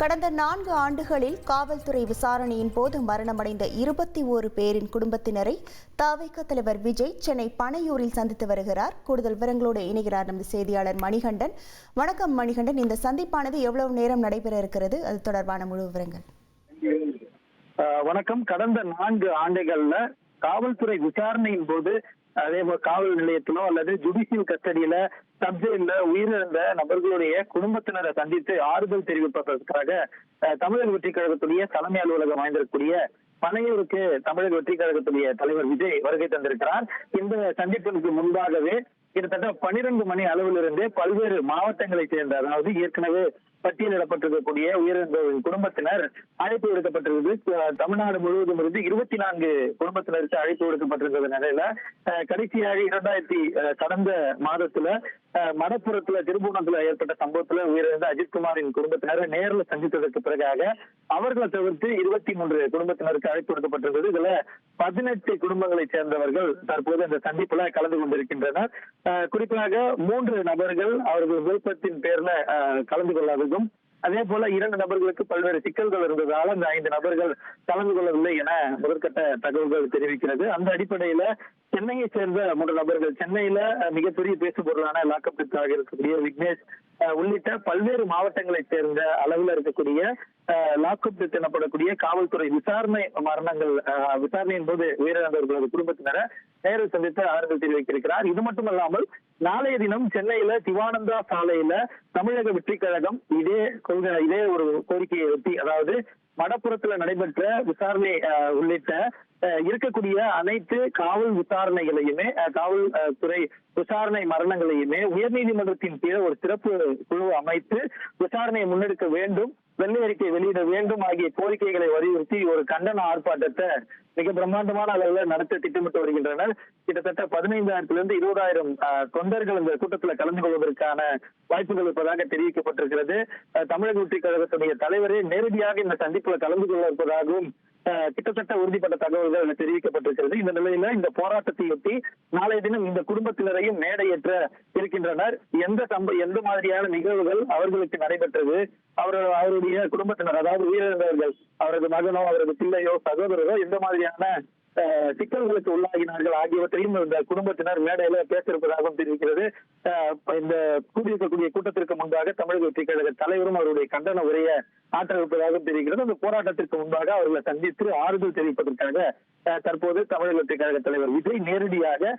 கடந்த 4 ஆண்டுகளில் காவல்துறை விசாரணையின் போது மரணமடைந்த 21 பேரின் குடும்பத்தினரை தவிக தலைவர் விஜய் சென்னை பனையூரில் சந்தித்து வருகிறார். கூடுதல் விவரங்களோடு இணைகிறார் நமது செய்தியாளர் மணிகண்டன். வணக்கம் மணிகண்டன், இந்த சந்திப்பானது எவ்வளவு நேரம் நடைபெற இருக்கிறது, அது தொடர்பான முழு விவரங்கள்? வணக்கம். கடந்த 4 ஆண்டுகள்ல காவல்துறை விசாரணையின் போது அதே போல காவல் நிலையத்திலோ அல்லது ஜுடிஷியல் கஸ்டடியில சப்ஜெக்ட்ல உயிரிழந்த நபர்களுடைய குடும்பத்தினரை சந்தித்து ஆறுதல் தெரிவிப்பதற்காக தமிழக வெற்றி கழகத்துடைய தலைமை அலுவலகம் அமைந்திருக்கக்கூடிய பனையூருக்கு தமிழக வெற்றி கழகத்துடைய தலைவர் விஜய் வருகை தந்திருக்கிறார். இந்த சந்திப்பிற்கு முன்பாகவே கிட்டத்தட்ட 12 மணி அளவிலிருந்து பல்வேறு மாவட்டங்களை சேர்ந்த, அதாவது ஏற்கனவே பட்டியலிடப்பட்டிருக்கக்கூடிய உயிரிழந்தவரின் குடும்பத்தினர் அழைப்பு விடுக்கப்பட்டிருந்தது. தமிழ்நாடு முழுவதும் இருந்து 24 குடும்பத்தினருக்கு அழைப்பு விடுக்கப்பட்டிருந்த நிலையில கடைசியாக கடந்த மாதத்துல மடப்புறத்துல திருபுவனத்துல ஏற்பட்ட சம்பவத்துல உயிரிழந்த அஜித்குமாரின் குடும்பத்தினரை நேரில் சந்தித்ததற்கு பிறகாக அவர்களை தவிர்த்து 23 குடும்பத்தினருக்கு அழைப்பு விடுக்கப்பட்டிருந்தது. இதுல 18 குடும்பங்களை சேர்ந்தவர்கள் தற்போது இந்த சந்திப்புல கலந்து கொண்டிருக்கின்றனர். குறிப்பாக 3 நபர்கள் அவர்கள் விருப்பத்தின் பேர்ல கலந்து கொள்ளாததும், அதே போல 2 நபர்களுக்கு பல்வேறு சிக்கல்கள் இருந்ததால் அந்த 5 நபர்கள் கலந்து கொள்ளவில்லை என முதற்கட்ட தகவல்கள் தெரிவிக்கிறது. அந்த அடிப்படையில சென்னையை சேர்ந்த 3 நபர்கள், சென்னையில மிகப்பெரிய பேசு பொருளான லாக்கப்பிற்காக இருக்கக்கூடிய விக்னேஷ் உள்ளிட்ட பல்வேறு மாவட்டங்களை சேர்ந்த அளவில் இருக்கக்கூடிய லாக்அப் எனப்படக்கூடிய காவல்துறை விசாரணையின் போது உயிரிழந்தவர்களது குடும்பத்தினரை நேரில் சந்தித்து ஆறுதல் தெரிவித்திருக்கிறார். இது மட்டுமல்லாமல் நாளைய தினம் சென்னையில சிவானந்தா சாலையில தமிழக வெற்றி கழகம் இதே ஒரு கோரிக்கையை ஒட்டி, அதாவது மடப்புறத்துல நடைபெற்ற விசாரணை உள்ளிட்ட இருக்கக்கூடிய அனைத்து காவல் விசாரணைகளையுமே, காவல்துறை விசாரணை மரணங்களையுமே உயர்நீதிமன்றத்தின் கீழ் ஒரு சிறப்பு குழு அமைத்து விசாரணையை முன்னெடுக்க வேண்டும், வெள்ளை அறிக்கை வெளியிட வேண்டும் ஆகிய கோரிக்கைகளை வலியுறுத்தி ஒரு கண்டன ஆர்ப்பாட்டத்தை மிக பிரம்மாண்டமான அளவில் நடத்த திட்டமிட்டு வருகின்றனர். கிட்டத்தட்ட 15,000 to 20,000 தொண்டர்கள் இந்த கூட்டத்தில் கலந்து கொள்வதற்கான வாய்ப்புகள் இருப்பதாக தெரிவிக்கப்பட்டிருக்கிறது. தமிழக வெற்றி கழகத்துடைய தலைவரே நேரடியாக இந்த சந்திப்புல கலந்து கொள்ள இருப்பதாகவும் கிட்டத்தட்ட உறுதிப்பட்ட தகவல்கள் தெரிவிக்கப்பட்டிருக்கிறது. இந்த நிலையில இந்த போராட்டத்தையொட்டி நாளைய தினம் இந்த குடும்பத்தினரையும் மேடையேற்ற இருக்கின்றனர். எந்த மாதிரியான நிகழ்வுகள் அவர்களுக்கு நடைபெற்றது, அவருடைய குடும்பத்தினர், அதாவது உயிரிழந்தவர்கள், அவரது மகனோ அவரது பிள்ளையோ சகோதரரோ எந்த மாதிரியான சிக்கல்களுக்கு உள்ளாகினார்கள் ஆகியவற்றையும் இந்த குடும்பத்தினர் மேடையில பேச இருப்பதாகவும் தெரிவிக்கிறது. இந்த கூடியிருக்கக்கூடிய கூட்டத்திற்கு முன்பாக தமிழக வெற்றி கழக தலைவரும் அவருடைய கண்டன உரையை ஆற்ற இருப்பதாகவும் தெரிவிக்கிறது. அந்த போராட்டத்திற்கு முன்பாக அவர்களை சந்தித்து ஆறுதல் தெரிவிப்பதற்காக தற்போது தமிழக வெற்றி கழக தலைவர் விஜய் நேரடியாக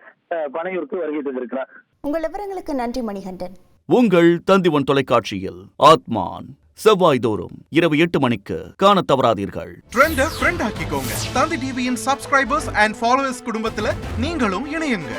பனையூருக்கு வருகை தந்திருக்கிறார். உங்கள் விவரங்களுக்கு நன்றி மணிகண்டன். உங்கள் தந்திவன் தொலைக்காட்சியில் ஆத்மான் செவ்வாய் தோறும் இரவு 8 மணிக்கு காண தவறாதீர்கள். ட்ரெண்ட் ஆக்கிக்கோங்க. தந்தி டிவியின் சப்ஸ்கிரைபர்ஸ் அண்ட் ஃபாலோவர்ஸ் குடும்பத்துல நீங்களும் இணையுங்க.